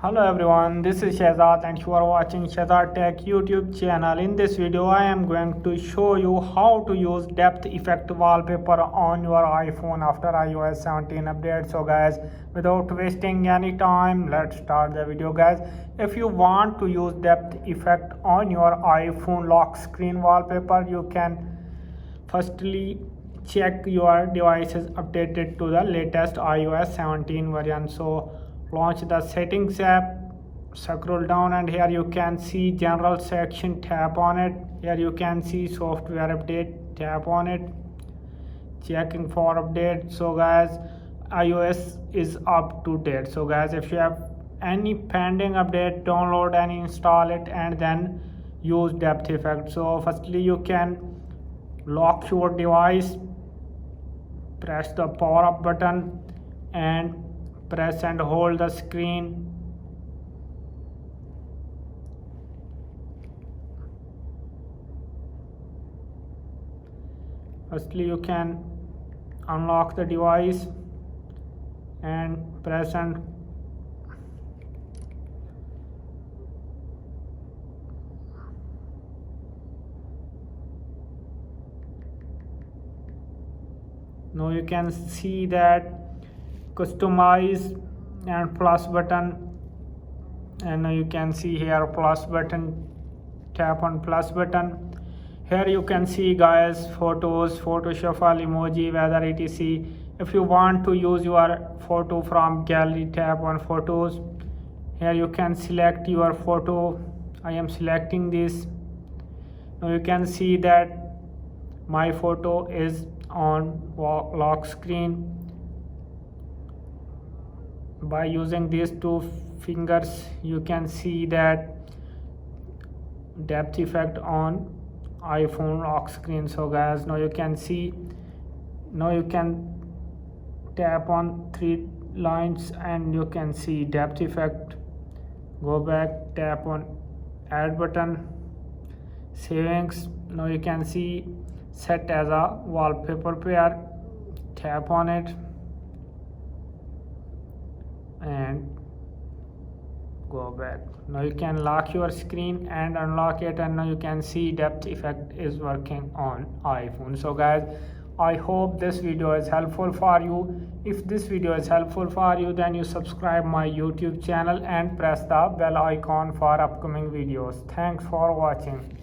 Hello everyone, this is Shehzad and you are watching Shehzad Tech YouTube channel. In this video, I am going to show you how to use Depth Effect Wallpaper on your iPhone after iOS 17 update. So guys, without wasting any time, let's start the video guys. If you want to use Depth Effect on your iPhone lock screen wallpaper, you can firstly check your device is updated to the latest iOS 17 version. So launch the settings app, scroll down, and here you can see general section, tap on it. Here you can see software update, tap on it, checking for update. So guys, iOS is up to date. So guys, if you have any pending update, download and install it and then use Depth Effect. So firstly you can lock your device, press the power up button and press and hold the screen. Firstly you can unlock the device and press and now you can see that customize and plus button, and now you can see here plus button, tap on plus button. Here you can see guys photos, photo shuffle, emoji, weather, etc. If you want to use your photo from gallery, tap on photos. Here you can select your photo. I am selecting this. Now you can see that my photo is on lock screen. By using these two fingers you can see that depth effect on iPhone lock screen. So guys, now you can see, now you can tap on three lines and you can see depth effect. Go back, tap on add button, settings. Now you can see set as a wallpaper pair, tap on it and go back. Now you can lock your screen and unlock it, and now you can see depth effect is working on iPhone. So guys, I hope this video is helpful for you. If this video is helpful for you, then you subscribe my YouTube channel and press the bell icon for upcoming videos. Thanks for watching.